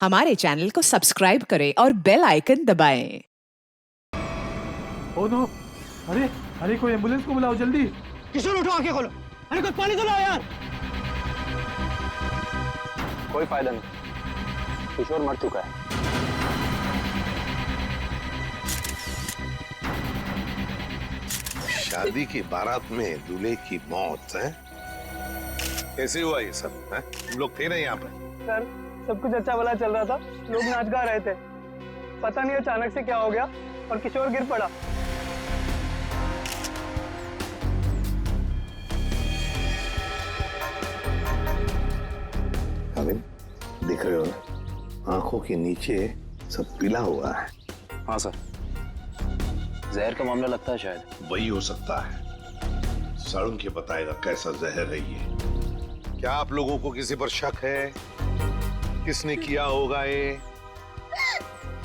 हमारे चैनल को सब्सक्राइब करें और बेल आइकन दबाएं। Oh no! अरे अरे कोई एम्बुलेंस को बुलाओ जल्दी। किशोर उठो, आंखें खोलो। अरे कुछ पानी तो लाओ यार। कोई फायदा नहीं, किशोर मर चुका है। शादी की बारात में दूल्हे की मौत है। कैसे हुआ ये सब है? तुम लोग थे ना यहाँ पे? सर, सब कुछ अच्छा भला चल रहा था, लोग नाच गा रहे थे। पता नहीं अचानक से क्या हो गया और किशोर गिर पड़ा। अमिन, दिख रहे हो ना, आंखों के नीचे सब पीला हुआ है। हाँ सर, जहर का मामला लगता है शायद। वही हो सकता है। सारुण के बताएगा कैसा जहर है ये। क्या आप लोगों को किसी पर शक है? किसने किया होगा ये?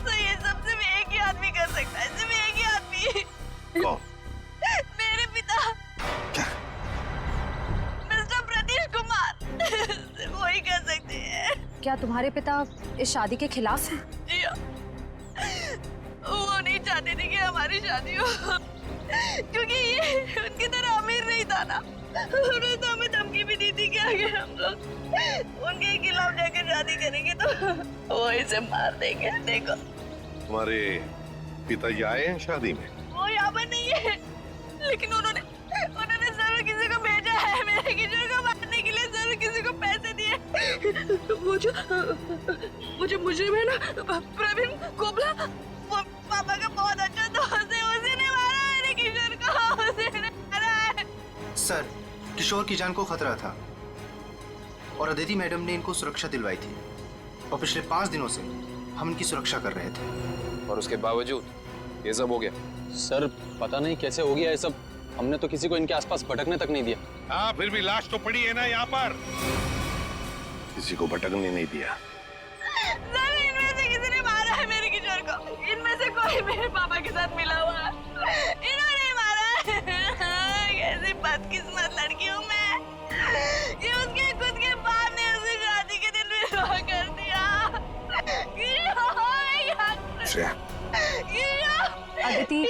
तो ये सब सिर्फ एक ही आदमी कर सकता है, सिर्फ एक ही आदमी। कौन? मेरे पिता, मिस्टर प्रतीश कुमार। सिर्फ वही कर सकते हैं। क्या तुम्हारे पिता इस शादी के खिलाफ हैं? जी हाँ। वो नहीं चाहते थे कि हमारी शादी हो, क्योंकि ये उनकी तरह अमीर नहीं था ना। उन्होंने तो हमें धमकी भी दी थी कि अगर हम लोग उनके खिलाफ जाकर शादी करेंगे तो वो इसे मार देंगे। देखो, तुम्हारे पिताजी आए हैं शादी में? वो यहाँ पर नहीं है, लेकिन उन्होंने जरूर किसी को भेजा है मेरे किशोर को मारने के लिए। जरूर किसी को पैसे दिए। वो जो मुझे है ना, प्रवीण कोबला, वो पापा का बहुत अच्छा दोस्त है। उसी ने मारा मेरे किशोर को, उसी ने मारा है। सर, किशोर की जान को खतरा था और अदिति मैडम ने इनको सुरक्षा दिलवाई थी और पिछले 5 दिनों से हम इनकी सुरक्षा कर रहे थे। और उसके बावजूद ये सब हो गया। सर, पता नहीं कैसे हो गया ये सब। हमने तो किसी को इनके आसपास भटकने तक नहीं दिया। हाँ, फिर भी लाश तो पड़ी है ना यहाँ पर। किसी को भटकने नहीं दिया। सर, इनमें से किसी ने मारा है मेरे किशोर को। इनमें से कोई मेरे पापा के साथ मिला हुआ है। इन्होंने मारा है। कैसी बदकिस्मत लड़की हूँ मैं। ये उसके खुद के बाप ने उसे शादी के दिन विवाह कर दिया। अदिति,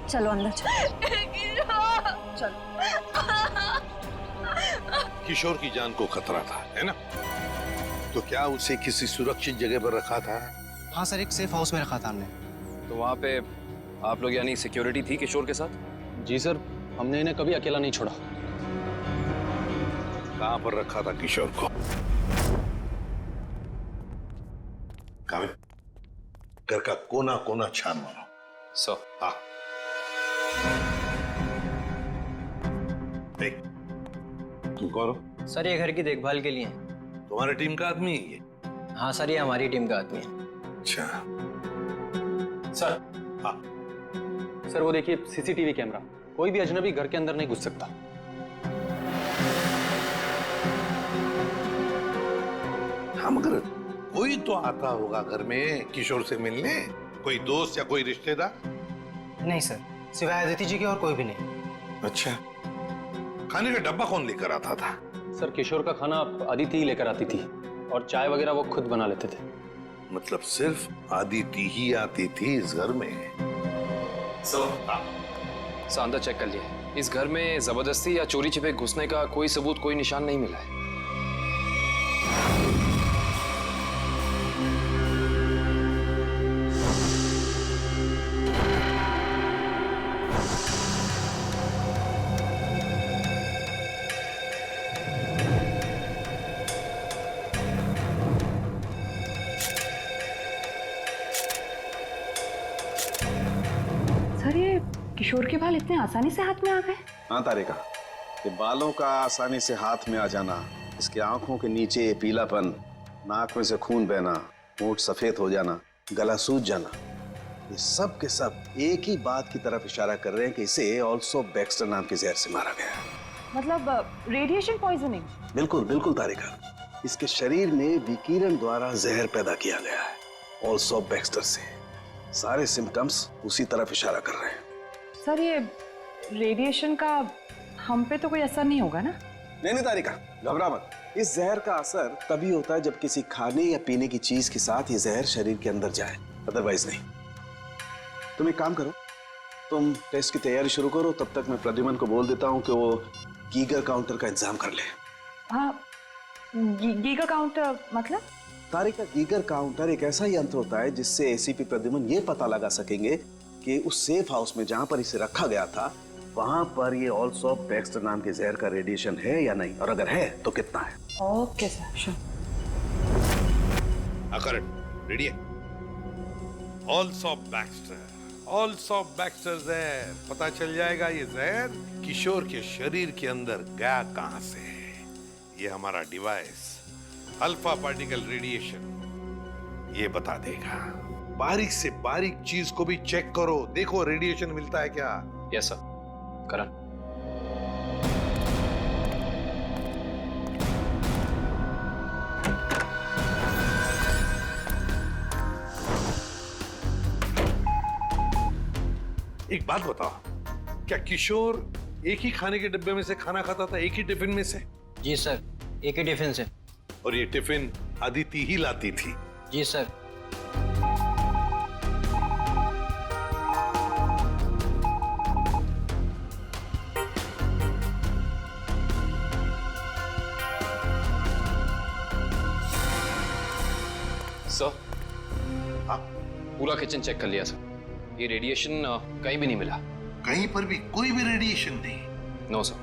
चलो अंदर चलो। किशोर की जान को खतरा था, है ना? तो क्या उसे किसी सुरक्षित जगह पर रखा था? हाँ सर, एक सेफ हाउस में रखा था हमने। तो वहाँ पे आप लोग यानी सिक्योरिटी थी किशोर के साथ? जी सर, हमने इन्हें कभी अकेला नहीं छोड़ा। कहाँ पर रखा था किशोर को? कामिल, घर का कोना कोना छान मारो। सर। हाँ। देख, तुम कौन हो? सर, ये घर की देखभाल के लिए। तुम्हारी टीम का आदमी है ये? हाँ सर, ये हमारी टीम का आदमी है। अच्छा। सर। हाँ। सर, वो देखिए सीसीटीवी कैमरा। कोई भी अजनबी घर के अंदर नहीं घुस सकता। हाँ, मगर कोई तो आता होगा घर में किशोर से मिलने। कोई दोस्त या कोई रिश्तेदार? नहीं सर, सिवाय अदिति जी के और कोई भी नहीं। अच्छा, खाने का डब्बा कौन लेकर आता था? सर, किशोर का खाना अदिति ही लेकर आती थी और चाय वगैरह वो खुद बना लेते थे। मतलब सिर्फ आदिति ही आती थी इस घर में? सर, अंदर चेक कर लिए। इस घर में जबरदस्ती या चोरी छिपे घुसने का कोई सबूत, कोई निशान नहीं मिला है। सर, ये किशोर के बाल इतने आसानी से हाथ में आ गए? हाँ तारिका, ये बालों का आसानी से हाथ में आ जाना, इसके आंखों के नीचे ये पीलापन, नाक में से खून बहना, होंठ सफेद हो जाना, गला सूज जाना, ये सब के सब एक ही बात की तरफ इशारा कर रहे हैं कि इसे ऑल्सो बैक्स्टर नाम के जहर से मारा गया है। मतलब रेडिएशन पॉइजनिंग? बिल्कुल बिल्कुल तारिका, इसके शरीर में विकिरण द्वारा जहर पैदा किया गया है, ऑल्सो बैक्स्टर से। सारे सिम्टम्स उसी तरफ इशारा कर रहे हैं। सर, ये रेडिएशन का हम पे तो कोई असर नहीं होगा ना? नहीं तारिका, घबरा मत। इस जहर का असर तभी होता है जब किसी खाने या पीने की चीज के साथ ये जहर शरीर के अंदर जाए, अदरवाइज नहीं। तुम एक काम करो, तुम टेस्ट की तैयारी शुरू करो, तब तक मैं प्रद्युमन को बोल देता हूँ कि वो गीगर काउंटर का इंतजाम कर ले। हाँ, गीगर काउंटर मतलब? तारिका, गीगर काउंटर एक ऐसा यंत्र होता है जिससे एसीपी प्रद्युमन ये पता लगा सकेंगे कि उस सेफ हाउस में जहां पर इसे रखा गया था वहां पर ये ऑल्सो बैक्स्टर नाम के जहर का रेडिएशन है या नहीं, और अगर है तो कितना है। Okay sir, sure. Correct, ready है। ऑल्सो बैक्स्टर जहर, पता चल जाएगा ये जहर किशोर के शरीर के अंदर गया कहां से है। ये हमारा डिवाइस अल्फा पार्टिकल रेडिएशन ये बता देगा। बारीक से बारीक चीज को भी चेक करो, देखो रेडिएशन मिलता है क्या। यस सर, करण। एक बात बताओ, क्या किशोर एक ही खाने के डिब्बे में से खाना खाता था, एक ही टिफिन में से? जी सर, एक ही टिफिन से। और ये टिफिन अदिति ही लाती थी? जी सर। सर, पूरा किचन चेक कर लिया सर, ये रेडिएशन कहीं भी नहीं मिला। कहीं पर भी कोई भी रेडिएशन नहीं? No sir.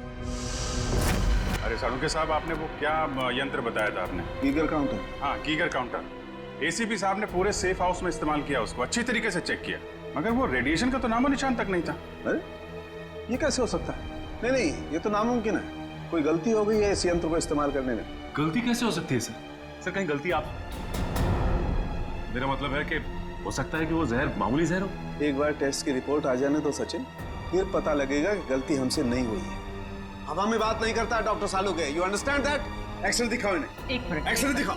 अरे साळुंखे साहब, आपने वो क्या यंत्र बताया था आपने? Geiger counter. हाँ, गीगर काउंटर। एसीपी साहब ने पूरे सेफ हाउस में इस्तेमाल किया, उसको अच्छी तरीके से चेक किया, मगर वो रेडिएशन का तो नामो निशान तक नहीं था। अरे ये कैसे हो सकता है? नहीं नहीं, ये तो नामुमकिन है। कोई गलती हो गई है इस यंत्र को इस्तेमाल करने में। गलती कैसे हो सकती है सर? सर कहीं गलती आप, मेरा मतलब है कि हो सकता है कि वो जहर मामूली जहर हो। एक बार टेस्ट की रिपोर्ट आ जाने तो सचिन, फिर पता लगेगा कि गलती हमसे नहीं हुई है। हवा में बात नहीं करता doctor Salunkhe, you understand that? X-ray दिखाओ इन्हें। एक मिनट, एक्सरे दिखाओ।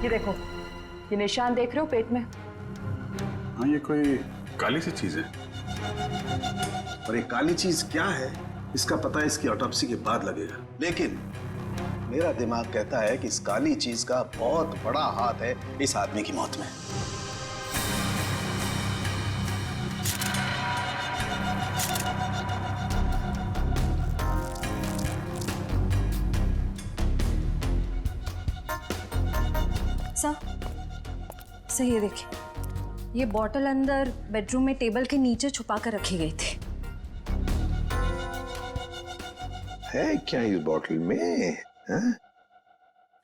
ये देखो, ये निशान देख रहे हो पेट में? हाँ, ये कोई काली सी चीज है। और ये काली चीज क्या है इसका पता इसकी ऑटोप्सी के बाद लगेगा, लेकिन मेरा दिमाग कहता है कि इस काली चीज का बहुत बड़ा हाथ है इस आदमी की मौत में। सर ये देखिए, ये बॉटल अंदर बेडरूम में टेबल के नीचे छुपा कर रखी गई थी। है क्या इस बॉटल में?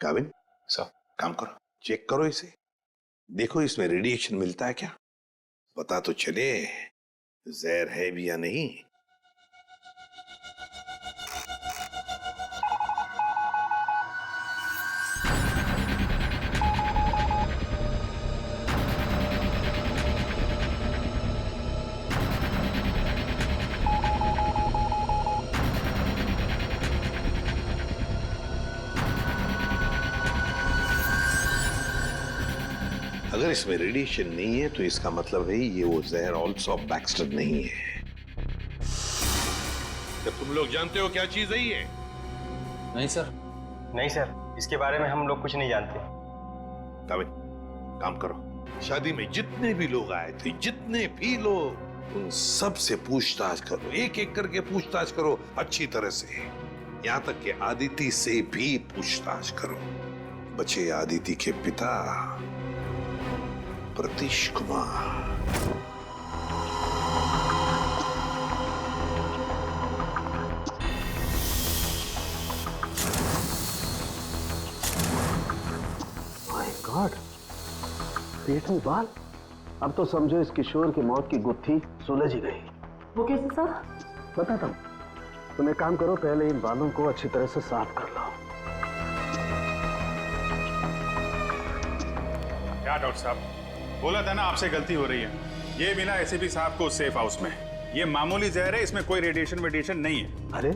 काविन सर, काम करो, चेक करो इसे, देखो इसमें रेडिएशन मिलता है क्या, पता तो चले जहर है भी या नहीं। अगर इसमें रेडिएशन नहीं है तो इसका मतलब है ये वो जहर ऑल्सो बैक्स्टर नहीं है। जब तुम लोग जानते हो क्या चीज है ये? नहीं सर। नहीं सर, इसके बारे में हम लोग कुछ नहीं जानते। काविन, काम करो, शादी में जितने भी लोग आए थे, जितने भी लोग, उन सब से पूछताछ करो, एक एक करके पूछताछ करो अच्छी तरह से, यहां तक कि आदिति से भी पूछताछ करो। बचे आदिति के पिता प्रतीश कुमार। माय गॉड, पेट में बाल। अब तो समझो इस किशोर की मौत की गुत्थी सुलझ ही गई। वो कैसे सर? बताता हूं, तुम एक काम करो, पहले इन बालों को अच्छी तरह से साफ कर लो। क्या डॉक्टर साहब, बोला था ना आपसे गलती हो रही है। ये मिला एसीपी साहब को सेफ हाउस में, ये मामूली जहर है, इसमें कोई रेडिएशन नहीं है। अरे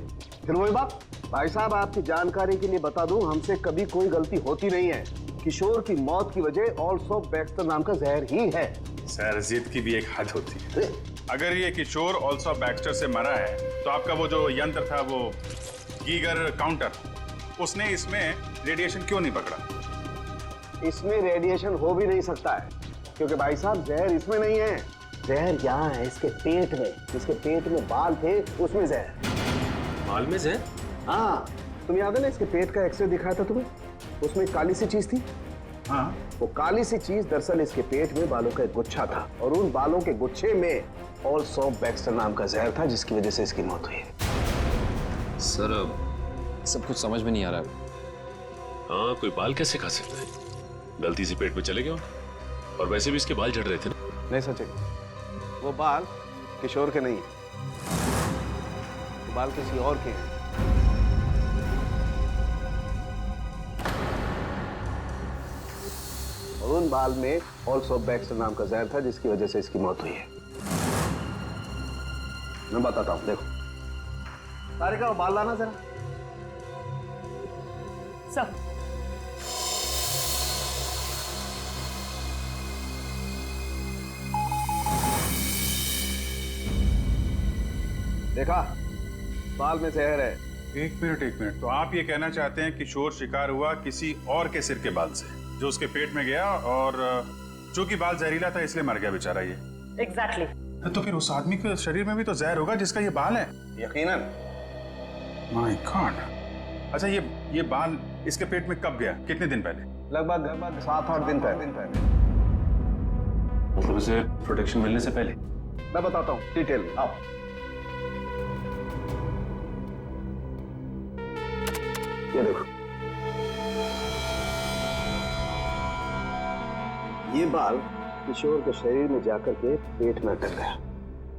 फिर वही बात, भाई साहब आपकी जानकारी के लिए बता दूं, हमसे कभी कोई गलती होती नहीं है। किशोर की मौत की वजह ऑल्सो बैक्स्टर नाम का जहर ही है। सर, जिद की भी एक हद होती है। अगर ये किशोर ऑल्सो बैक्स्टर से मरा है तो आपका वो जो यंत्र था, वो गीगर काउंटर, उसने इसमें रेडिएशन क्यों नहीं पकड़ा? इसमें रेडिएशन हो भी नहीं सकता है, क्योंकि भाई साहब जहर इसमें नहीं है। जहर यहाँ है इसके पेट में। इसके पेट में बाल थे, उसमें जहर। बाल में जहर? हाँ, तुम याद है ना इसके पेट का एक्सरे दिखाया था तुम्हें? उसमें एक काली सी चीज थी। हाँ, वो काली सी चीज दरअसल इसके पेट में बालों का एक गुच्छा था, और उन बालों के गुच्छे में ऑल्सो बैक्स्टर नाम का जहर था, जिसकी वजह से इसकी मौत हुई है। सर सब कुछ समझ में नहीं आ रहा है। हाँ, कोई बाल कैसे खा सकता है? गलती से पेट में चले गए, और वैसे भी इसके बाल झड़ रहे थे ना। नहीं सचिन, वो बाल किशोर के नहीं है, वो बाल किसी और के हैं। और उन बाल में ऑल्सो बैक्स्टर नाम का जहर था, जिसकी वजह से इसकी मौत हुई है। मैं बताता हूं, देखो। तारिका, वो बाल लाना जरा। सर, देखा, बाल में जहर है। एक मिनट। तो आप ये कहना चाहते हैं किशोर शिकार हुआ किसी और के सिर के बाल से, जो उसके पेट में गया, और चूंकि बाल जहरीला था इसलिए मर गया बेचारा ये। एग्जैक्टली। तो फिर उस आदमी के शरीर में भी तो जहर होगा जिसका ये बाल है। यकीनन। My God. अच्छा, ये बाल इसके पेट में कब गया? कितने दिन पहले? लगभग 7-8 दिन पहले। मतलब उसे प्रोटेक्शन मिलने से पहले? मैं बताता हूँ डिटेल में। आओ। ये देखो, ये बाल किशोर के शरीर में जाकर के पेट में अटक गया,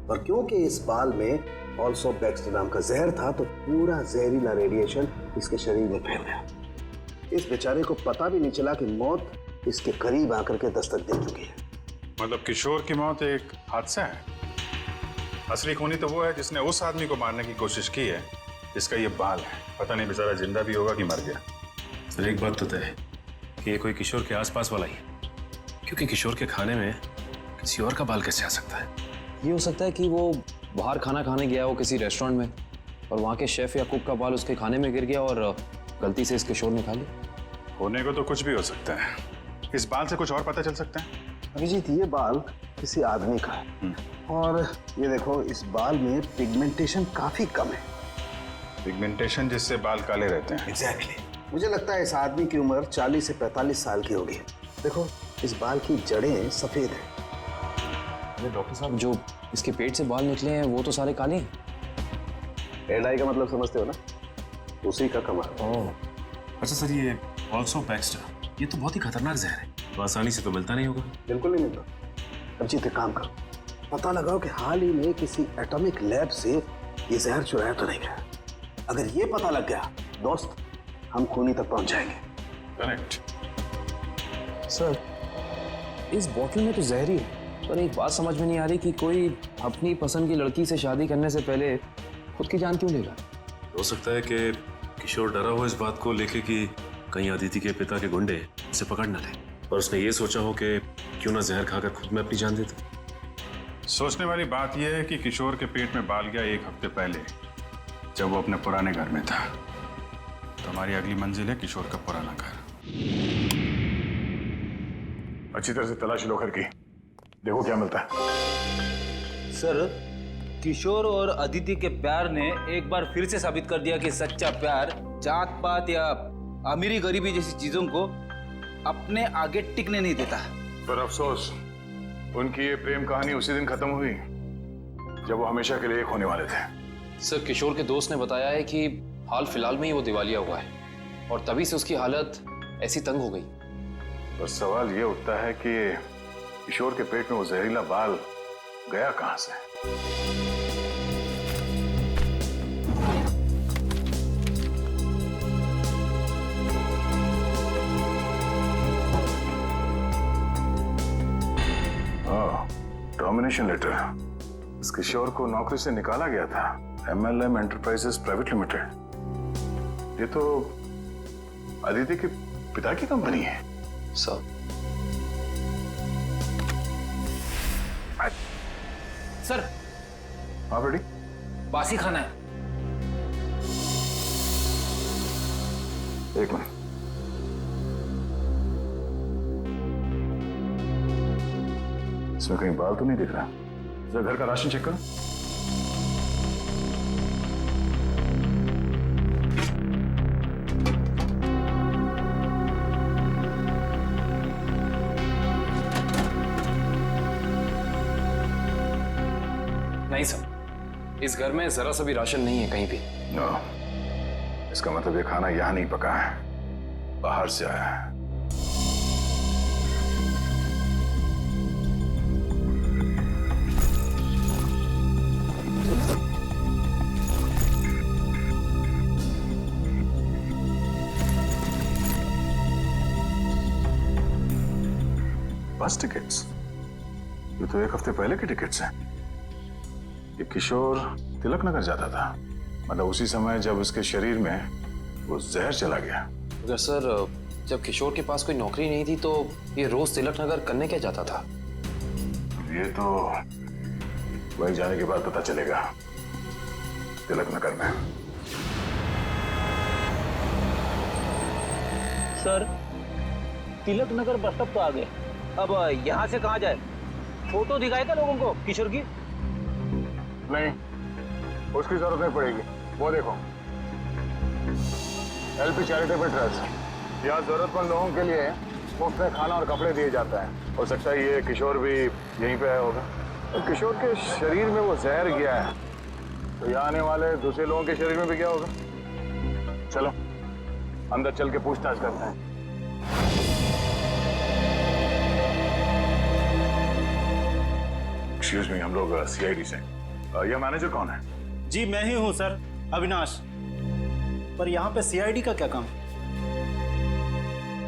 और क्योंकि इस बाल में ऑल्सो बैक्स्टर नाम का जहर था, तो पूरा जहरीला रेडिएशन इसके शरीर में फैल गया। इस बेचारे को पता भी नहीं चला कि मौत इसके करीब आकर के दस्तक दे चुकी है। मतलब किशोर की मौत एक हादसा है? असली खूनी तो वो है जिसने उस आदमी को मारने की कोशिश की है जिसका ये बाल है। पता नहीं बेचारा जिंदा भी होगा कि मर गया। सर, एक बात तो तय है कि ये कोई किशोर के आसपास वाला ही है, क्योंकि किशोर के खाने में किसी और का बाल कैसे आ सकता है? ये हो सकता है कि वो बाहर खाना खाने गया हो किसी रेस्टोरेंट में, और वहाँ के शेफ या कुक का बाल उसके खाने में गिर गया और गलती से इस किशोर ने खा लिया। होने को तो कुछ भी हो सकता है। इस बाल से कुछ और पता चल सकता है? अभिजीत, ये बाल किसी आदमी का है, और ये देखो, इस बाल में पिगमेंटेशन काफी कम है। पिगमेंटेशन जिससे बाल काले रहते हैं? एग्जैक्टली। मुझे लगता है इस आदमी की उम्र 40 से 45 साल की होगी। देखो, इस बाल की जड़ें सफेद हैं। अरे डॉक्टर साहब, जो इसके पेट से बाल निकले हैं वो तो सारे काले हैं। हेयर डाई का मतलब समझते हो ना? उसी का कमाल। ओह, अच्छा सर, ये ऑल्सो बैक्स्टर, ये तो बहुत ही खतरनाक जहर है, तो आसानी से तो मिलता नहीं होगा। बिल्कुल नहीं मिलता। अब जी, एक काम करो, पता लगाओ कि हाल ही में किसी एटॉमिक लैब से ये जहर चुराया तो नहीं गया। अगर ये पता लग गया दोस्त, हम खूनी तक पहुंच जाएंगे। करेक्ट। सर, इस बोतल में तो जहर ही है, पर एक बात समझ में नहीं आ रही कि कोई अपनी पसंद की लड़की से शादी करने से पहले खुद की जान क्यों लेगा? हो सकता है कि किशोर डरा हो इस बात को लेके कि कहीं अदिति के पिता के गुंडे उसे पकड़ न ले, और उसने ये सोचा हो कि क्यों ना जहर खाकर खुद में अपनी जान देता। सोचने वाली बात यह है कि किशोर के पेट में बाल गया 1 हफ्ते पहले, जब वो अपने पुराने घर में था। तो हमारी अगली मंजिल है किशोर का पुराना घर। अच्छी तरह से तलाशी लो घर की, देखो क्या मिलता है। सर, किशोर और अदिति के प्यार ने एक बार फिर से साबित कर दिया कि सच्चा प्यार जात पात या अमीरी गरीबी जैसी चीजों को अपने आगे टिकने नहीं देता। पर अफसोस, उनकी ये प्रेम कहानी उसी दिन खत्म हुई जब वो हमेशा के लिए एक होने वाले थे। सर, किशोर के दोस्त ने बताया है कि हाल फिलहाल में ही वो दिवालिया हुआ है, और तभी से उसकी हालत ऐसी तंग हो गई। बस सवाल ये उठता है कि किशोर के पेट में वो जहरीला बाल गया कहां से? Termination letter. इस किशोर को नौकरी से निकाला गया था MLM एंटरप्राइजेस प्राइवेट लिमिटेड। ये तो अदिति के पिता की कंपनी है। Sir, sir. हाँ बेटी, बासी खाना है। एक मिनट। इसमें कहीं बाल तो नहीं दिख रहा। जरा घर का राशन चेक करो। नहीं सर, इस घर में जरा सा भी राशन नहीं है कहीं भी। नो, इसका मतलब ये खाना यहां नहीं पका है, बाहर से आया है। बस टिकट्स? ये तो एक हफ्ते पहले के टिकट्स हैं। ये किशोर तिलक नगर जाता था, मतलब उसी समय जब उसके शरीर में वो जहर चला गया। अगर सर जब किशोर के पास कोई नौकरी नहीं थी तो ये रोज तिलक नगर करने क्या जाता था? ये तो वही जाने के बाद पता चलेगा। तिलक नगर में। Sir, Tilak Nagar bus stop तो आ गए, अब यहाँ से कहाँ जाए? फोटो दिखाएगा लोगों को किशोर की? नहीं, उसकी जरूरत नहीं पड़ेगी। वो देखो, एलपी चैरिटेबल ट्रस्ट, यहाँ जरूरतमंद लोगों के लिए मुफ्त में खाना और कपड़े दिए जाता है। हो सकता है ये किशोर भी यहीं पे आया होगा। तो किशोर के शरीर में वो जहर गया है, तो यहाँ आने वाले दूसरे लोगों के शरीर में भी क्या होगा? चलो अंदर चल के पूछताछ करते हैं। एक्सक्यूज मी, हम लोग सीआईडी से। यह मैनेजर कौन है? जी मैं ही हूँ सर, अविनाश। पर यहाँ पे सीआईडी का क्या काम?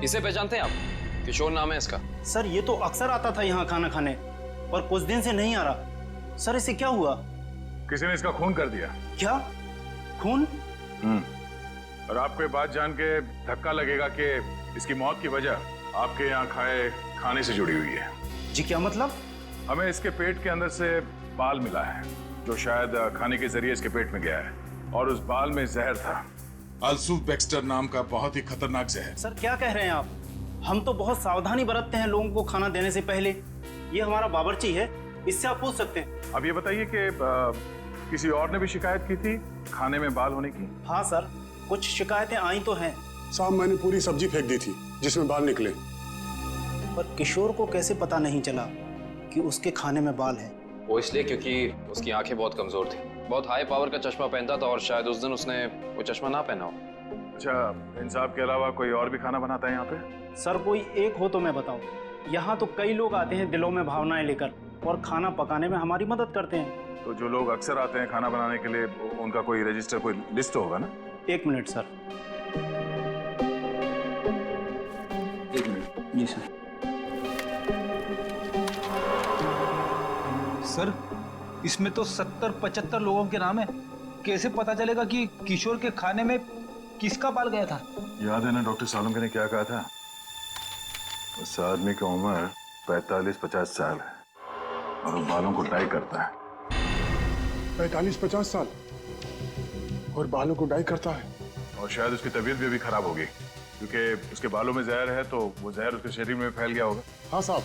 इसे पहचानते हैं आप? किशोर नाम है इसका। सर ये तो अक्सर आता था यहाँ खाना खाने, पर कुछ दिन से नहीं आ रहा। सर इसे क्या हुआ? किसी ने इसका खून कर दिया। क्या? खून? और आपको ये बात जान के धक्का लगेगा कि इसकी मौत की वजह आपके यहाँ खाए खाने से जुड़ी हुई है। जी क्या मतलब? हमें इसके पेट के अंदर से बाल मिला है, जो शायद खाने के जरिए इसके पेट में गया है, और उस बाल में जहर था। अल्सूफ बेक्स्टर नाम का बहुत ही खतरनाक जहर। सर क्या कह रहे हैं आप? हम तो बहुत सावधानी बरतते हैं लोगों को खाना देने से पहले। ये हमारा बावर्ची है, इससे आप पूछ सकते हैं। अब ये बताइए कि किसी और ने भी शिकायत की थी खाने में बाल होने की? हाँ सर, कुछ शिकायतें आई तो हैं। साहब मैंने पूरी सब्जी फेंक दी थी जिसमें बाल निकले। पर किशोर को कैसे पता नहीं चला कि उसके खाने में बाल है? वो इसलिए क्योंकि उसकी आंखें बहुत कमजोर थी, बहुत हाई पावर का चश्मा पहनता था, और शायद उस दिन उसने वो चश्मा ना पहना हो। अच्छा, इन साहब के अलावा कोई और भी खाना बनाता है यहाँ पे? सर कोई एक हो तो मैं बताऊं। यहाँ तो कई लोग आते हैं दिलों में भावनाएं लेकर, और खाना पकाने में हमारी मदद करते हैं। तो जो लोग अक्सर आते हैं खाना बनाने के लिए, उनका कोई रजिस्टर, कोई लिस्ट होगा ना? एक मिनट सर। एक मिनट। जी सर। सर इसमें तो 70-75 लोगों के नाम है, कैसे पता चलेगा कि किशोर के खाने में किसका बाल गया था? याद है ना डॉक्टर सालुंके ने क्या कहा था? उस आदमी की उम्र 45-50 साल है और वो बालों को डाई करता है। 45-50 साल और बालों को डाई करता है? और शायद उसकी तबीयत भी अभी खराब होगी, क्योंकि उसके बालों में जहर है, तो वो जहर उसके शरीर में फैल गया होगा। हाँ साहब,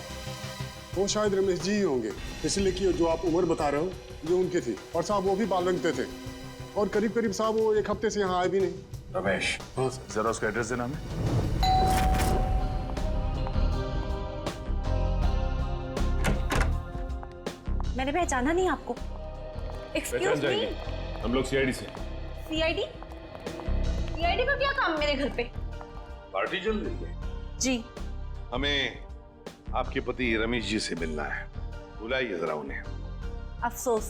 वो शायद रमेश जी ही होंगे, इसलिए कि जो आप उम्र बता रहे हो जो उनकी थी। और साहब वो भी बाल रंगते थे, और करीब करीब साहब वो एक हफ्ते से यहाँ आए भी नहीं। रमेश? हाँ सर। जरा उसका एड्रेस देना हमें। मैंने पहचाना नहीं आपको। एक्सक्यूज मी, हम लोग सीआईडी से। सीआईडी? सीआईडी का क्या काम मेरे घर पे? पार्टी चल रही है जी। हमें आपके पति रमेश जी से मिलना है, बुलाइए जरा उन्हें। अफसोस,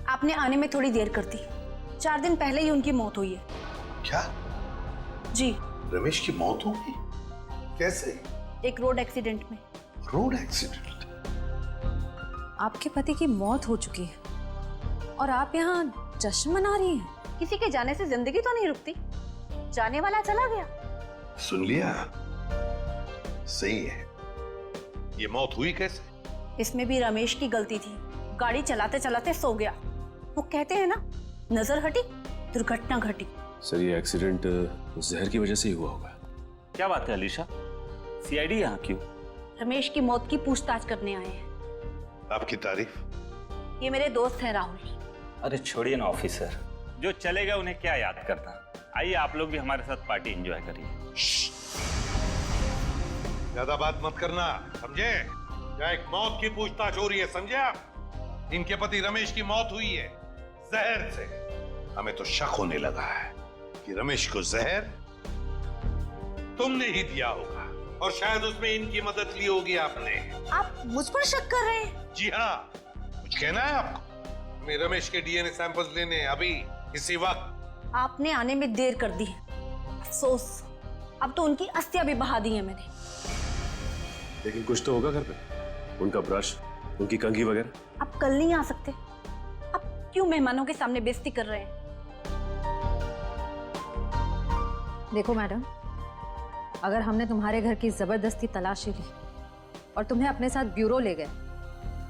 आपने आने में थोड़ी देर कर दी। 4 दिन पहले ही उनकी मौत हुई है। क्या? जी। रमेश की मौत हो गई? कैसे? एक रोड एक्सीडेंट में। Road accident? आपके पति की मौत हो चुकी है और आप यहाँ जश्न मना रही हैं। किसी के जाने से जिंदगी तो नहीं रुकती, जाने वाला चला गया। सुन लिया? सही है। ये मौत हुई कैसे? इसमें भी रमेश की गलती थी। गाड़ी चलाते चलाते सो गया। वो कहते हैं ना, नजर हटी दुर्घटना घटी। सर ये एक्सीडेंट जहर की वजह से ही हुआ होगा। क्या बात है अलीशा, सीआईडी यहाँ क्यों? रमेश की मौत की पूछताछ करने आए हैं। आपकी तारीफ? ये मेरे दोस्त हैं राहुल। अरे छोड़िए ना ऑफिसर, जो चले गए उन्हें क्या याद करना। आइए आप लोग भी हमारे साथ पार्टी एंजॉय करिए। ज्यादा बात मत करना, समझे? क्या एक मौत की पूछताछ हो रही है, समझे आप? इनके पति रमेश की मौत हुई है जहर से। हमें तो शक होने लगा है कि रमेश को जहर तुमने ही दिया होगा और शायद उसमें इनकी मदद ली होगी आपने। आप मुझ पर शक कर रहे हैं? जी हाँ, कुछ कहना है आपको? हमें रमेश के डीएनए सैंपल्स लेने हैं अभी इसी वक्त। आपने आने में देर कर दी। अफसोस, अब तो उनकी अस्थियां भी बहा दी है मैंने। लेकिन कुछ तो होगा घर पे, उनका ब्रश, उनकी कंघी वगैरह। आप कल नहीं आ सकते? आप क्यों मेहमानों के सामने बेइज्जती कर रहे हैं? देखो मैडम, अगर हमने तुम्हारे घर की जबरदस्ती तलाशी ली और तुम्हें अपने साथ ब्यूरो ले गए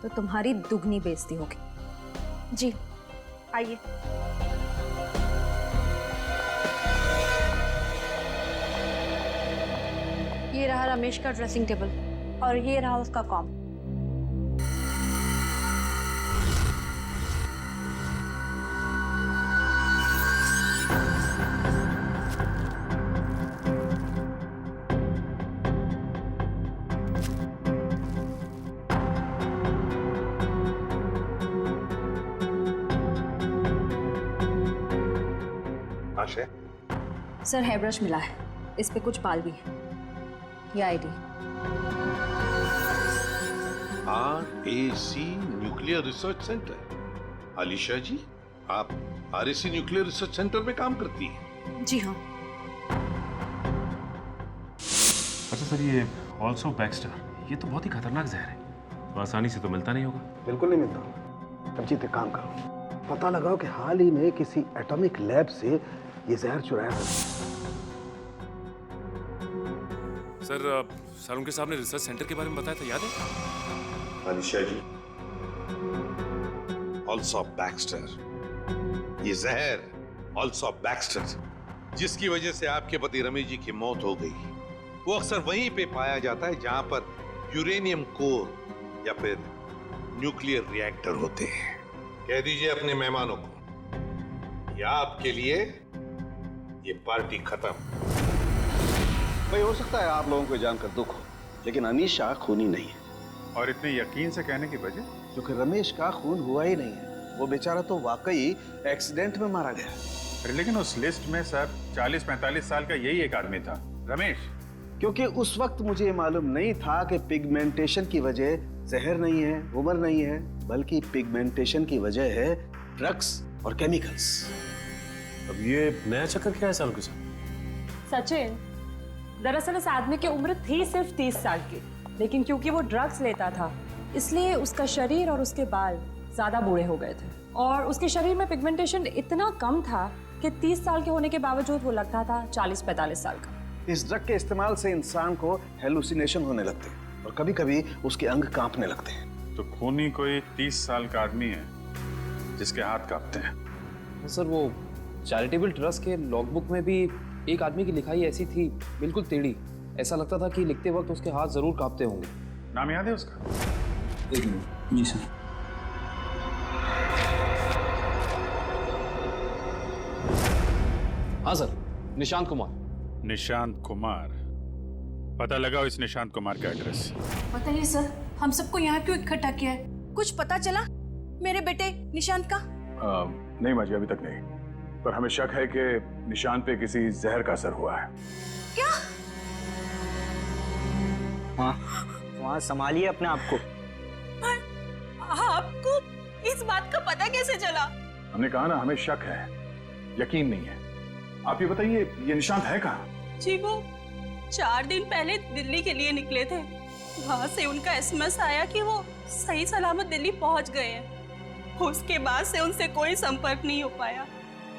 तो तुम्हारी दुगनी बेइज्जती होगी। जी आइए। ये रहा रमेश का ड्रेसिंग टेबल और ये रहा उसका कॉम। आशय, सर हेयर ब्रश मिला है, इस पे कुछ बाल भी है। ये ID. RAC nuclear research centre. Alisha ji, आप RAC न्यूक्लियर रिसर्च सेंटर में काम करती हैं? जी हाँ। अच्छा सर, ये ऑल्सो बैक्स्टर, ये तो बहुत ही खतरनाक जहर है, तो आसानी से तो मिलता नहीं होगा। बिल्कुल नहीं मिलता। अब जीते काम करो, पता लगाओ कि हाल ही में किसी एटॉमिक लैब से ये जहर चुराया था। सर उनके सामने रिसर्च सेंटर के बारे में बताया था, याद है? अलीशा जी, ऑल्सो बैक्स्टर, ये जहर ऑल्सो बैक्स्टर जिसकी वजह से आपके पति रमेश जी की मौत हो गई, वो अक्सर वहीं पे पाया जाता है जहां पर यूरेनियम कोर या फिर न्यूक्लियर रिएक्टर होते हैं। कह दीजिए अपने मेहमानों को, या आपके लिए ये पार्टी खत्म। भाई हो सकता है आप लोगों को जानकर दुख हो, लेकिन अनीशा खूनी नहीं है। और इतने यकीन से कहने की वजह? क्योंकि रमेश का खून हुआ ही नहीं है, वो बेचारा तो वाकई एक्सीडेंट में मारा गया। अरे लेकिन उस लिस्ट में सर 40-45 साल का यही एक आदमी था, रमेश। क्योंकि उस वक्त मुझे मालूम नहीं था कि पिगमेंटेशन की वजह जहर नहीं है, उम्र नहीं है, बल्कि पिगमेंटेशन की वजह है ड्रग्स और केमिकल्स। अब ये नया चक्कर क्या है सालों के साथ? सचिन, दरअसल उस आदमी की उम्र थी सिर्फ 30 साल की, लेकिन क्योंकि वो ड्रग्स लेता था इसलिए उसका शरीर और उसके बाल ज्यादा बूढ़े हो गए थे और उसके शरीर में पिगमेंटेशन इतना कम था कि 30 साल के होने के बावजूद वो लगता था 40-45 साल का। इस ड्रग के इस्तेमाल से इंसान को हेलुसिनेशन होने लगते हैं और कभी-कभी उसके अंग कांपने लगते हैं। तो खूनी कोई 30 साल का आदमी है जिसके हाथ कांपते हैं। सर वो चैरिटेबल ट्रस्ट के लॉगबुक में भी एक आदमी की लिखाई ऐसी थी, बिल्कुल टेढ़ी। ऐसा लगता था कि लिखते वक्त उसके हाथ जरूर कांपते होंगे। नाम याद है उसका? एक मिनट। जी सर। हाँ सर, निशांत कुमार। निशांत कुमार, पता लगाओ इस निशांत कुमार का एड्रेस। बताइए सर, हम सबको यहाँ क्यों इकट्ठा किया है? कुछ पता चला मेरे बेटे निशांत का? नहीं माजी, अभी तक नहीं, पर हमें शक है कि निशांत पे किसी जहर का असर हुआ है। क्या? वहाँ संभालिए अपने आप को। आपको इस बात का पता कैसे चला? हमने कहा ना, हमें शक है, यकीन नहीं है। आप ये बताइए, ये निशांत है कहाँ? जी वो 4 दिन पहले दिल्ली के लिए निकले थे, वहाँ से उनका SMS आया कि वो सही सलामत दिल्ली पहुँच गए हैं। उसके बाद से उनसे कोई संपर्क नहीं हो पाया।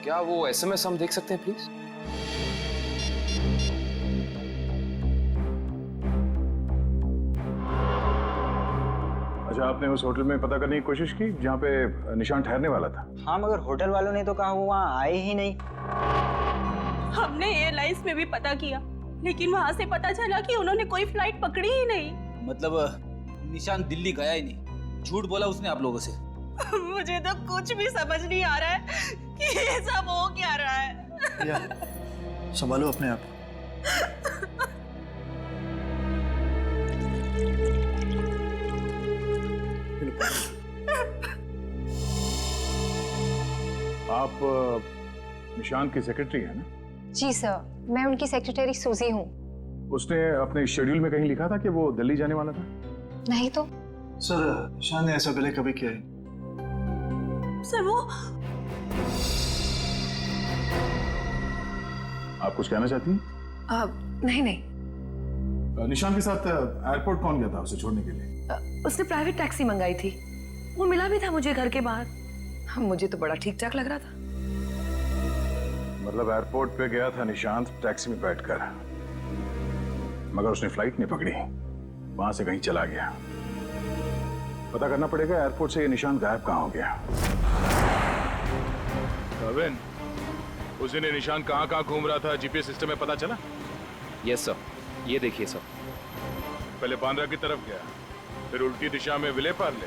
क्या वो SMS हम देख सकते हैं प्लीज? अच्छा, अच्छा, आपने उस होटल में पता करने की कोशिश की जहाँ पे निशान ठहरने वाला था? हाँ, मगर होटल वालों ने तो कहा वो वहाँ आए ही नहीं। हमने एयरलाइंस में भी पता किया, लेकिन वहाँ से पता चला कि उन्होंने कोई फ्लाइट पकड़ी ही नहीं। मतलब निशान दिल्ली गया ही नहीं, झूठ बोला उसने आप लोगों से। मुझे तो कुछ भी समझ नहीं आ रहा है कि ये सब हो क्या रहा है। संभालो अपने आप। आप निशान की सेक्रेटरी है ना? जी सर, मैं उनकी सेक्रेटरी सूजी हूँ। उसने अपने शेड्यूल में कहीं लिखा था कि वो दिल्ली जाने वाला था? नहीं तो। सर, निशान ने ऐसा पहले कभी किया है? सर वो आप कुछ कहना चाहती हैं? नहीं नहीं, निशान के साथ एयरपोर्ट कौन गया था उसे छोड़ने के लिए? उसने प्राइवेट टैक्सी मंगाई थी, वो मिला भी था मुझे घर के बाहर। मुझे तो बड़ा ठीक ठाक लग रहा था। मतलब एयरपोर्ट पे गया था निशांत टैक्सी में बैठकर, मगर उसने फ्लाइट नहीं पकड़ी, वहां से कहीं चला गया। पता करना पड़ेगा एयरपोर्ट से ये निशान गायब कहाँ हो गया। कविन, उस दिन निशान कहाँ घूम रहा था जीपीएस सिस्टम में पता चला? यस सर, ये देखिए सर। पहले बांद्रा की तरफ गया, फिर उल्टी दिशा में विले पार्ले,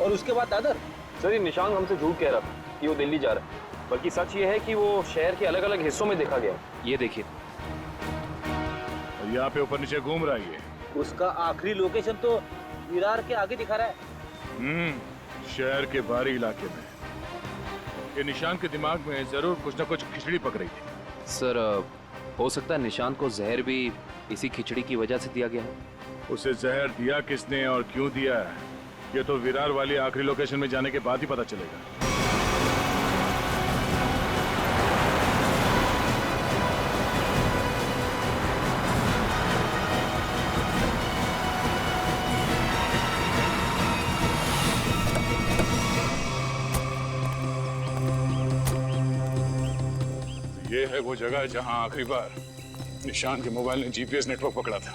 और उसके बाद दादर। सर, ये निशान हमसे झूठ कह रहा था कि वो दिल्ली जा रहा है, बल्कि सच ये है कि वो शहर के अलग अलग हिस्सों में देखा गया। ये देखिए, और यहाँ पे ऊपर नीचे घूम रहा है ये। उसका आखिरी लोकेशन तो विरार के आगे दिखा रहा है। शहर के बाहरी इलाके में। ये निशान के दिमाग में जरूर कुछ ना कुछ खिचड़ी पक रही थी। सर, हो सकता है निशान को जहर भी इसी खिचड़ी की वजह से दिया गया है। उसे जहर दिया किसने और क्यों दिया है, ये तो विरार वाली आखिरी लोकेशन में जाने के बाद ही पता चलेगा। ये है वो जगह जहां आखिरी बार निशान के मोबाइल ने जीपीएस नेटवर्क पकड़ा था।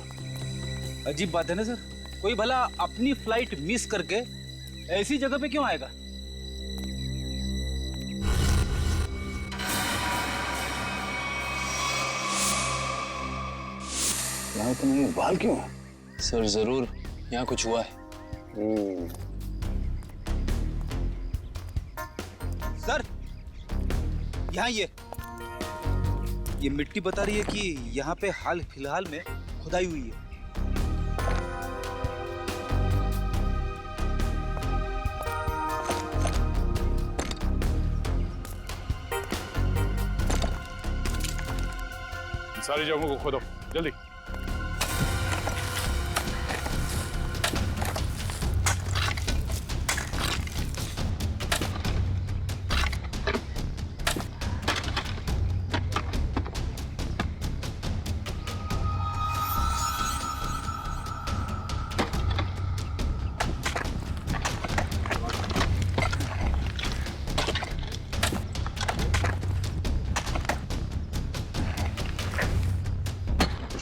अजीब बात है ना सर, कोई भला अपनी फ्लाइट मिस करके ऐसी जगह पे क्यों आएगा? यहाँ इतने बाल क्यों? सर, जरूर यहाँ कुछ हुआ है। सर, यहाँ ये मिट्टी बता रही है कि यहाँ पे हाल फिलहाल में खुदाई हुई है। सारी जगहों को खोदो जल्दी।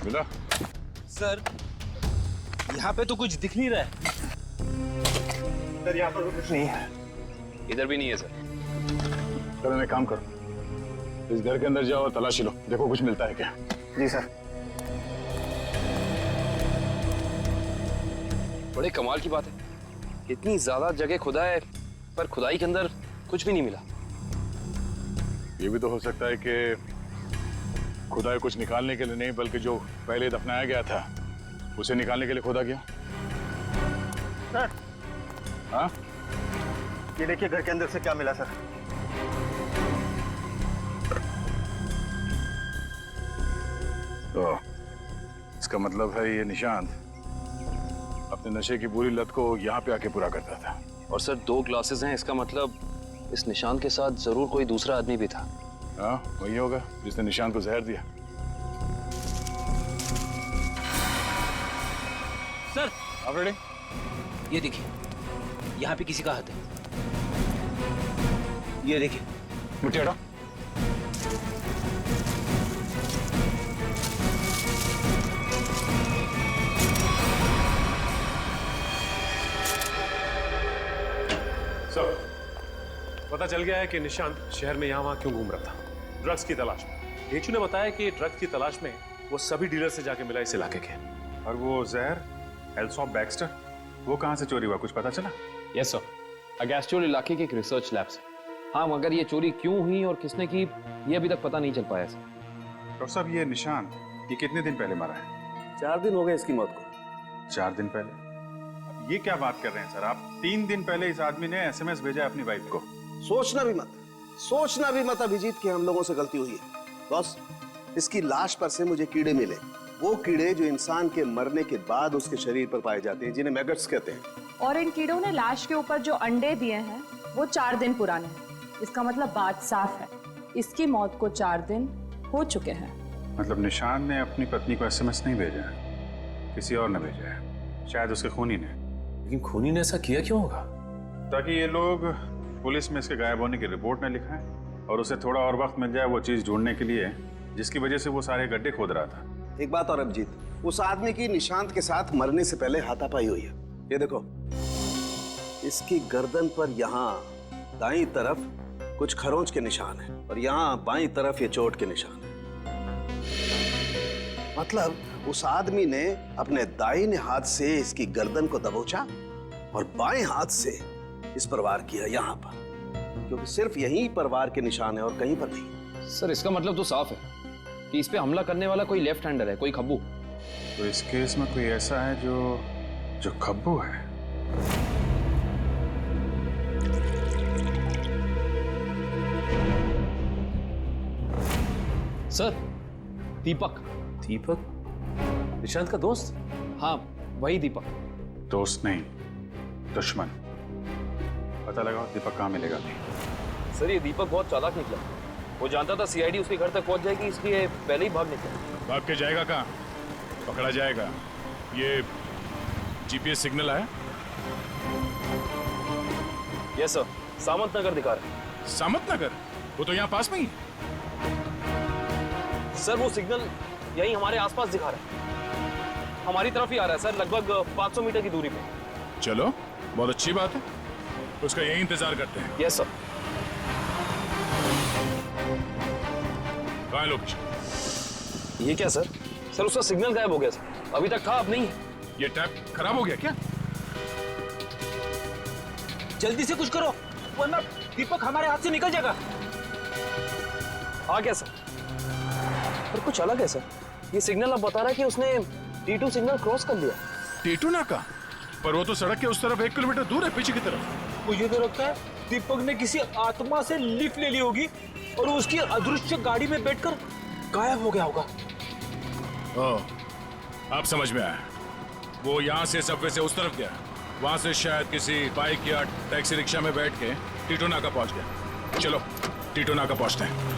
मिला? सर, यहाँ पे तो कुछ दिख नहीं रहा है। सर, यहाँ पर कुछ नहीं है। इधर भी नहीं है सर। चलो एक काम करो, इस घर के अंदर जाओ और तलाशी लो, देखो कुछ मिलता है क्या। जी सर। बड़े कमाल की बात है, इतनी ज्यादा जगह खुदा है पर खुदाई के अंदर कुछ भी नहीं मिला। ये भी तो हो सकता है कि खुदाई कुछ निकालने के लिए नहीं, बल्कि जो पहले दफनाया गया था उसे निकालने के लिए खोदा गया। सर, हाँ, ये देखिए घर के अंदर से क्या मिला सर। तो इसका मतलब है ये निशांत अपने नशे की बुरी लत को यहाँ पे आके पूरा करता था। और सर, 2 ग्लासेस हैं, इसका मतलब इस निशान के साथ जरूर कोई दूसरा आदमी भी था। हाँ, वही होगा जिसने निशान को जहर दिया। सर, आप रेडी? ये देखिए, यहाँ पे किसी का हाथ है। ये देखिए, मिट्टी हटाओ। पता चल गया है कि निशांत शहर में यहाँ वहाँ क्यों घूम रहा था, ड्रग्स की तलाश में। ढेंचू ने बताया कि ड्रग्स की तलाश में वो सभी डीलर से जाके मिला इस इलाके के। और वो जहर एल्सॉप बैक्स्टर, वो कहाँ से चोरी हुआ, कुछ पता चला? यस सर, अगेस्टोल इलाके के एक रिसर्च लैब से। हाँ, मगर ये चोरी क्यों हुई और किसने की ये अभी तक पता नहीं चल पाया सर। डॉक्टर साहब, ये निशांत ये कितने दिन पहले मरा है? 4 दिन हो गए इसकी मौत को। 4 दिन पहले? अब ये क्या बात कर रहे हैं सर आप? 3 दिन पहले इस आदमी ने SMS भेजा है अपनी वाइफ को। सोचना भी मत अभिजीत कि हम लोगों से गलती हुई है। बॉस, इसकी लाश पर से मुझे कीड़े मिले, वो कीड़े जो इंसान के मरने के बाद उसके शरीर पर पाए जाते हैं, जिन्हें मैगट्स कहते हैं। और इन कीड़ों ने लाश के ऊपर जो अंडे दिए हैं वो 4 दिन पुराने हैं। इसका मतलब बात साफ है, इसकी मौत को 4 दिन हो चुके हैं। मतलब निशान ने अपनी पत्नी को SMS नहीं भेजा है, किसी और ने भेजा है, शायद उसके खूनी ने। लेकिन खूनी ने ऐसा किया क्यों होगा? ताकि ये लोग पुलिस में इसके गायब होने की रिपोर्ट न लिखाएं और उसे थोड़ा और वक्त मिल जाए वो चीज ढूंढने के लिए जिसकी वजह से वो सारे गड्ढे खोद रहा था। एक बात और अभिजीत, उस आदमी की निशांत के साथ मरने से पहले हाथापाई हुई है। ये देखो, इसकी गर्दन पर यहाँ दाईं तरफ कुछ खरोंच के निशान है और यहाँ बाईं तरफ ये चोट के निशान है। मतलब उस आदमी ने अपने दाहिने हाथ से इसकी गर्दन को दबोचा और बाएं हाथ से इस पर वार किया यहाँ पर, क्योंकि सिर्फ यहीं पर वार के निशान है और कहीं पर नहीं। सर, इसका मतलब तो साफ है कि इस पे हमला करने वाला कोई लेफ्ट हैंडर है, कोई खब्बू। तो इस केस में कोई ऐसा है जो खब्बू है। सर, दीपक। निशांत का दोस्त? हाँ, वही दीपक। दोस्त नहीं, दुश्मन। पता लगाओ दीपक कहाँ मिलेगा। सर, ये दीपक बहुत चालाक निकला। वो जानता था CID उसके घर तक पहुंच जाएगी, इसलिए पहले ही भाग निकला। भाग के जाएगा कहाँ? पकड़ा जाएगा। ये GPS सिग्नल आया? यस सर, सामंत नगर दिखा रहा है। सामंत नगर? वो तो यहाँ पास में ही। सर, वो सिग्नल यही हमारे आसपास दिखा रहा है, हमारी तरफ ही आ रहा है सर, लगभग 500 मीटर की दूरी पे। चलो, बहुत अच्छी बात है, उसका यही इंतजार करते हैं। Yes sir. कहाँ है लोकेशन? ये क्या सर? सर, उसका सिग्नल गायब हो गया सर, अभी तक था, अब नहीं है। ये टैप खराब हो गया क्या? जल्दी से कुछ करो वरना दीपक हमारे हाथ से निकल जाएगा। हाँ क्या सर? पर कुछ अलग है सर, ये सिग्नल अब बता रहा है कि उसने T2 सिग्नल क्रॉस कर लिया। T2 नाका? पर वो तो सड़क के उस तरफ 1 किलोमीटर दूर है, पीछे की तरफ। मुझे तो लगता है दीपक ने किसी आत्मा से लिफ्ट ले ली होगी और उसकी अदृश्य गाड़ी में बैठकर गायब हो गया होगा। अब समझ में आया, वो यहाँ से सबवे से उस तरफ गया, वहां से शायद किसी बाइक या टैक्सी रिक्शा में बैठ के T2 नाका पहुंच गया। चलो T2 नाका पहुंचते हैं।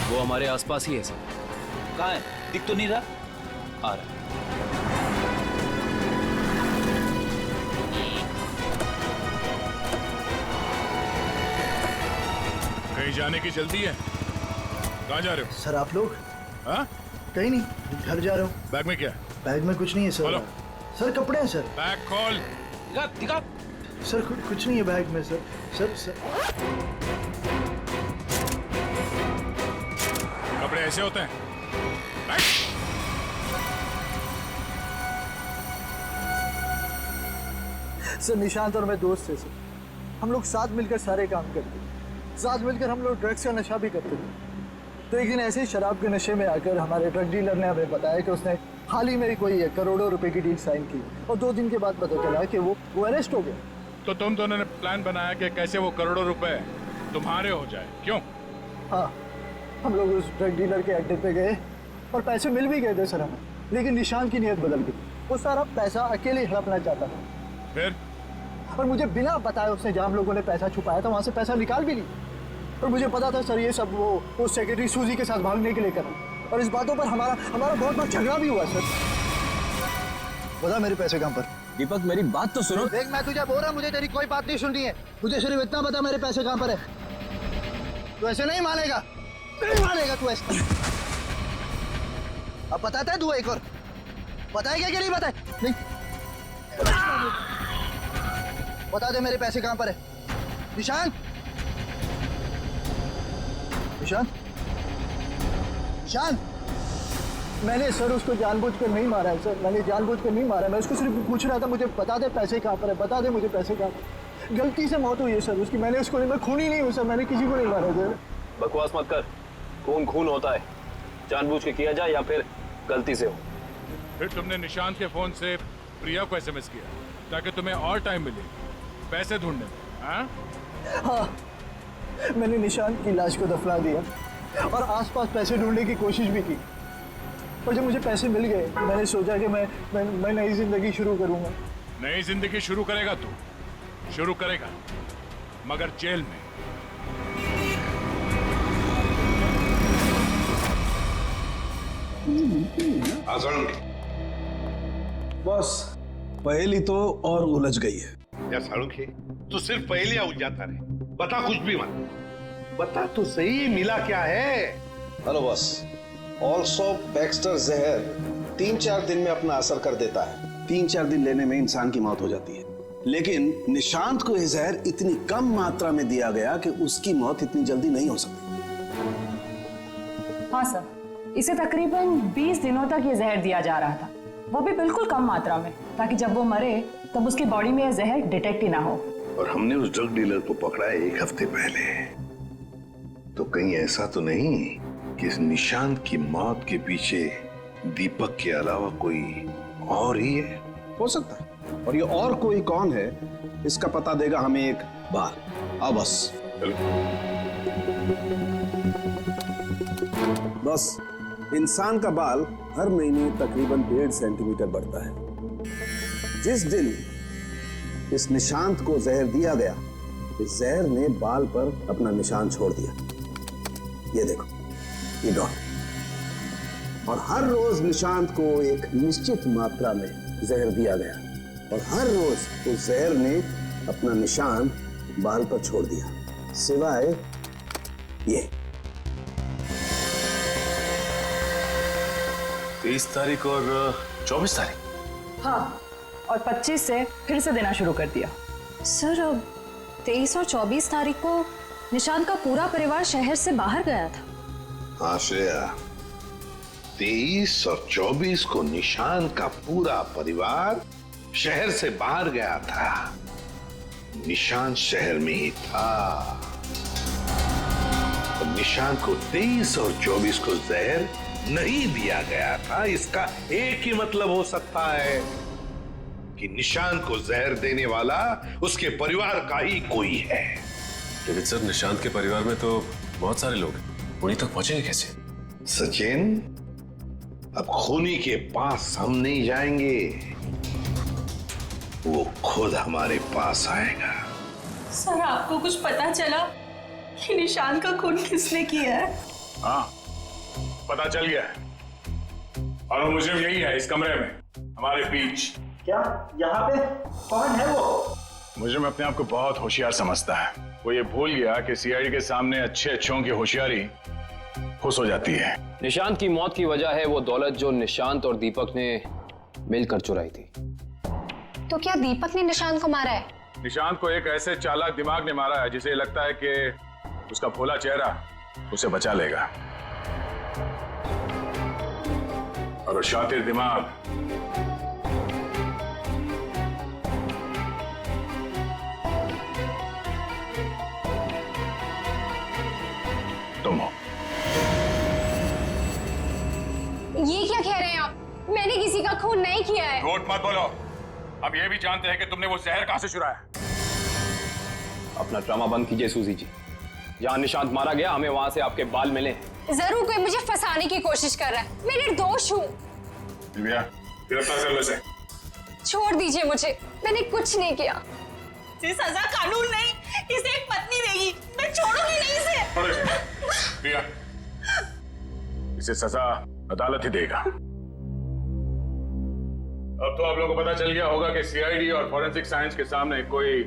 वो हमारे आसपास ही है सर। कहाँ है? दिख तो नहीं रहा। आ रहा है। कहीं जाने की जल्दी है? कहाँ जा रहे हो? सर आप लोग? हाँ? कहीं नहीं, घर जा रहा हूँ। बैग में क्या? बैग में कुछ नहीं है सर। खोलो। सर कपड़े हैं सर। बैग खोल। दिखा। सर कुछ नहीं है बैग में सर। सर कपड़े ऐसे होते हैं? सर निशांत और मैं दोस्त थे सर, हम लोग साथ मिलकर सारे काम करते थे, साथ मिलकर हम लोग ड्रग्स का नशा भी करते थे। तो एक दिन ऐसे ही शराब के नशे में आकर हमारे ड्रग डीलर ने हमें बताया कि उसने हाल ही में कोई करोड़ों रुपए की डील साइन की और 2 दिन के बाद पता चला कि वो अरेस्ट हो गया। तो तुम दोनों ने प्लान बनाया कि कैसे वो करोड़ों रुपए तुम्हारे हो जाए, क्यों? हाँ, हम लोग उस ड्रग डीलर के अड्डे पे गए और पैसे मिल भी गए थे सर हमें, लेकिन निशान की नीयत बदल गई। वो सारा पैसा अकेले हड़पना चाहता था। फिर? और मुझे बिना बताए उसने जहाँ हम लोगों ने पैसा छुपाया था वहाँ से पैसा निकाल भी लिया। और मुझे पता था सर ये सब वो सेक्रेटरी सूजी के साथ भागने के लिए करा, और इस बातों पर हमारा बहुत बार झगड़ा भी हुआ सर। बता मेरे पैसे कहाँ पर? दीपक मेरी बात तो सुनो। देख मैं तुझे बोल रहा हूँ, मुझे तेरी कोई बात नहीं सुननी है, मुझे सिर्फ इतना बता मेरे पैसे कहाँ पर है। तू ऐसे नहीं मानेगा, नहीं मानेगा तू ऐसे। अब बताता है तू एक और, बताएगा कि नहीं बताए? नहीं बता दे मेरे पैसे कहाँ पर है। निशांत, निशांत, निशांत। मैंने सर उसको जानबूझकर नहीं मारा है सर, मैंने जानबूझकर नहीं मारा है। मैं उसको सिर्फ पूछ रहा था मुझे बता दे पैसे कहाँ पर है, बता दे मुझे पैसे कहाँ पर। गलती से मौत हुई है सर उसकी, मैंने उसको नहीं, मैं खूनी नहीं हूँ सर, मैंने किसी को नहीं मारा सर। बकवास मत कर, खून खून होता है, जानबूझ के किया जाए या फिर गलती से हो। फिर तुमने निशांत के फोन से प्रिया को एसएमएस किया ताकि तुम्हें और टाइम मिले पैसे ढूंढने में? हाँ, मैंने निशांत की लाश को दफना दिया और आसपास पैसे ढूंढने की कोशिश भी की, और जब मुझे पैसे मिल गए मैंने सोचा कि मैं नई जिंदगी शुरू करूंगा। नई जिंदगी शुरू करेगा तू, शुरू करेगा, मगर जेल में। बस पहेली तो और उलझ गई है। या सालुंखे, तू सिर्फ पहेलियां उलझाता रहे, बता कुछ भी मत, बता तो सही मिला क्या है। हेलो बॉस, ऑल्सो बैक्स्टर जहर 3-4 दिन में अपना असर कर देता है। 3-4 दिन लेने में इंसान की मौत हो जाती है, लेकिन निशांत को यह जहर इतनी कम मात्रा में दिया गया कि उसकी मौत इतनी जल्दी नहीं हो सकती। हाँ सर, इसे तकरीबन 20 दिनों तक ये जहर दिया जा रहा था, वो भी बिल्कुल कम मात्रा में, ताकि जब वो मरे तब उसकी बॉडी में यह जहर डिटेक्ट ही ना हो। और हमने उस ड्रग डीलर को पकड़ा है 1 हफ्ते पहले, तो कहीं ऐसा तो नहीं कि इस निशांत की मौत के पीछे दीपक के अलावा कोई और ही है? हो सकता है, और ये और कोई कौन है इसका पता देगा हमें एक बार। आओ बस। बस इंसान का बाल हर महीने तकरीबन 1.5 सेंटीमीटर बढ़ता है। जिस दिन इस निशांत को जहर दिया गया, इस जहर ने बाल पर अपना निशान छोड़ दिया। ये देखो, ये डॉट। और हर रोज निशांत को एक निश्चित मात्रा में जहर दिया गया, और हर रोज उस जहर ने अपना निशान बाल पर छोड़ दिया, सिवाय ये। 23 तारीख और 24 तारीख। हाँ, और 25 से फिर से देना शुरू कर दिया। सर, 23 और 24 तारीख को निशांत का पूरा परिवार शहर से बाहर गया था। हाँ श्रेया, 23 और 24 को निशांत का पूरा परिवार शहर से बाहर गया था। निशांत शहर में ही था, और निशांत को 23 और 24 को जहर नहीं दिया गया था। इसका एक ही मतलब हो सकता है कि निशांत को जहर देने वाला उसके परिवार का ही कोई है। लेकिन सर, निशांत के परिवार में तो बहुत सारे लोग हैं, उन्हीं तक पहुंचेंगे कैसे? सचिन, अब खूनी के पास हम नहीं जाएंगे, वो खुद हमारे पास आएगा। सर, आपको कुछ पता चला कि निशांत का खून किसने किया है? हाँ, पता चल गया है, और वो मुजरिम यही है, इस कमरे में हमारे बीच। क्या यहाँ पे कौन है वो? मुजरिम अपने आप को बहुत होशियार समझता है। वो ये भूल गया कि सीआईडी के सामने अच्छे अच्छों की होशियारी खुश हो जाती है। निशांत की मौत की वजह है वो दौलत जो निशांत और दीपक ने मिलकर चुराई थी। तो क्या दीपक ने निशांत को मारा है? निशांत को एक ऐसे चालाक दिमाग ने मारा है जिसे लगता है कि उसका भोला चेहरा उसे बचा लेगा, और शातिर दिमाग तुम हो। ये क्या कह रहे हैं आप? मैंने किसी का खून नहीं किया है। झूठ मत बोलो, हम ये भी जानते हैं कि तुमने वो जहर कहां से चुराया। अपना ड्रामा बंद कीजिए सूजी जी। जहां निशांत मारा गया, हमें वहां से आपके बाल मिले। जरूर कोई मुझे फंसाने की कोशिश कर रहा है। मैं निर्दोष हूँ। गिरफ्तार कर लो इसे। छोड़ दीजिए मुझे, मैंने कुछ नहीं किया। इसे सजा कानून नहीं, इसे एक पत्नी देगी। मैं छोड़ूंगी नहीं इसे। प्रिया, इसे सजा अदालत ही देगा। अब तो आप लोगों को पता चल गया होगा कि सीआईडी और फॉरेंसिक साइंस के सामने कोई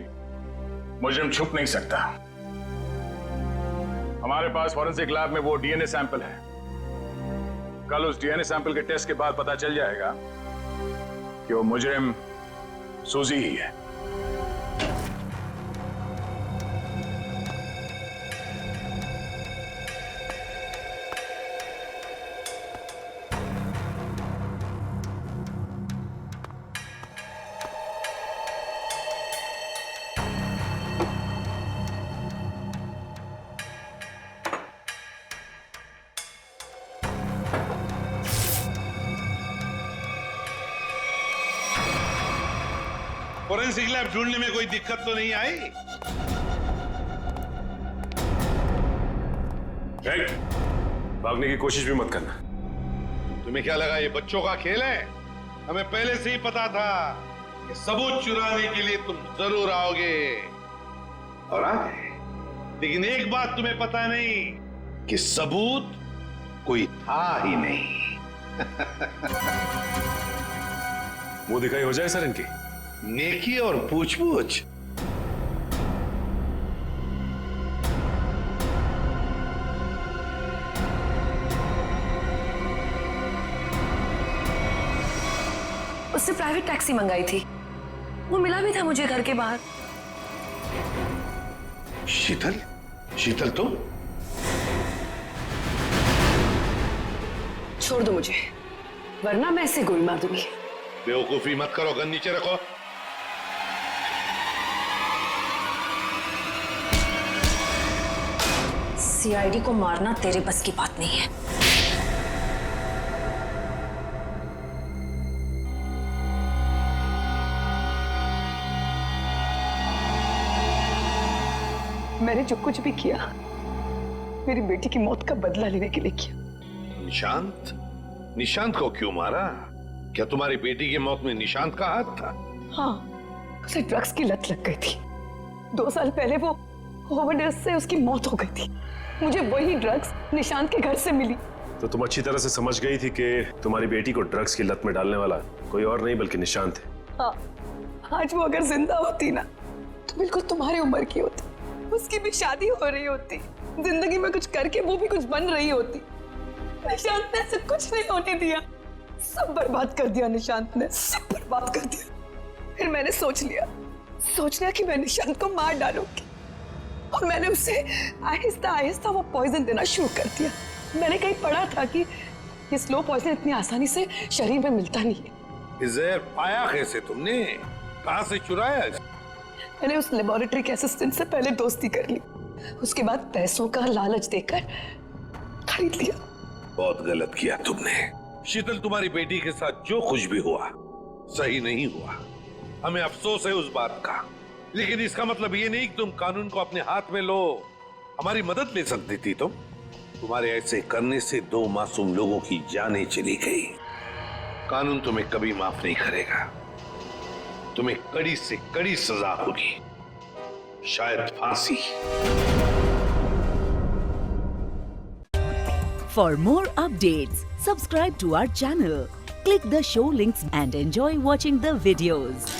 मुजरिम छुप नहीं सकता। हमारे पास फॉरेंसिक लैब में वो डीएनए सैंपल है। कल उस डीएनए सैंपल के टेस्ट के बाद पता चल जाएगा कि वो मुजरिम सूजी ही है। फोरेंसिक लैब ढूंढने में कोई दिक्कत तो नहीं आई? भागने की कोशिश भी मत करना। तुम्हें क्या लगा ये बच्चों का खेल है? हमें पहले से ही पता था कि सबूत चुराने के लिए तुम जरूर आओगे और आ गए। लेकिन एक बात तुम्हें पता नहीं कि सबूत कोई था ही नहीं। मुंह दिखाई हो जाए सर इनकी। नेकी और पूछ-पूछ। उससे प्राइवेट टैक्सी मंगाई थी, वो मिला भी था मुझे घर के बाहर। शीतल? शीतल तुम? छोड़ दो मुझे, वरना मैं ऐसे गोली मार दूंगी। बेवकूफी मत करो, गन नीचे रखो। सीआईडी को मारना तेरे बस की बात नहीं है। मैंने जो कुछ भी किया मेरी बेटी की मौत का बदला लेने के लिए किया। निशांत? निशांत को क्यों मारा? क्या तुम्हारी बेटी की मौत में निशांत का हाथ था? हाँ, उसे ड्रग्स की लत लग गई थी। 2 साल पहले वो ओवरडोज से उसकी मौत हो गई थी। मुझे वही ड्रग्स निशांत के घर से मिली। तो तुम अच्छी तरह से समझ गई थी कि तुम्हारी बेटी को ड्रग्स की लत में डालने वाला कोई और नहीं बल्कि निशांत है। हाँ, आज वो अगर जिंदा होती ना तो बिल्कुल तुम्हारी उम्र की होती। उसकी भी शादी हो रही होती, जिंदगी में कुछ करके वो भी कुछ बन रही होती। निशांत ने ऐसा कुछ नहीं होने दिया, सब बर्बाद कर दिया निशांत ने, सब बर्बाद कर दिया। फिर मैंने सोच लिया कि मैं निशांत को मार डालूंगी और मैंने उसे आहिस्ता आहिस्ता वो पॉइजन देना शुरू कर दिया। मैंने कहीं पढ़ा था कि ये स्लो पॉइजन इतनी आसानी से शरीर में मिलता नहीं है। जहर पाया कैसे तुमने? कहां से चुराया? मैंने उस लेबोरेटरी के असिस्टेंट से पहले दोस्ती कर ली, उसके बाद पैसों का लालच देकर खरीद लिया। बहुत गलत किया तुमने। शीतल, तुम्हारी बेटी के साथ जो कुछ भी हुआ सही नहीं हुआ। हमें अफसोस है उस बात का, लेकिन इसका मतलब ये नहीं कि तुम कानून को अपने हाथ में लो। हमारी मदद ले सकती थी तुम। तुम्हारे ऐसे करने से 2 मासूम लोगों की जानें चली गई। कानून तुम्हें कभी माफ नहीं करेगा। तुम्हें कड़ी से कड़ी सजा होगी, शायद फांसी। For more updates, subscribe to our channel, click the show links and enjoy watching the videos.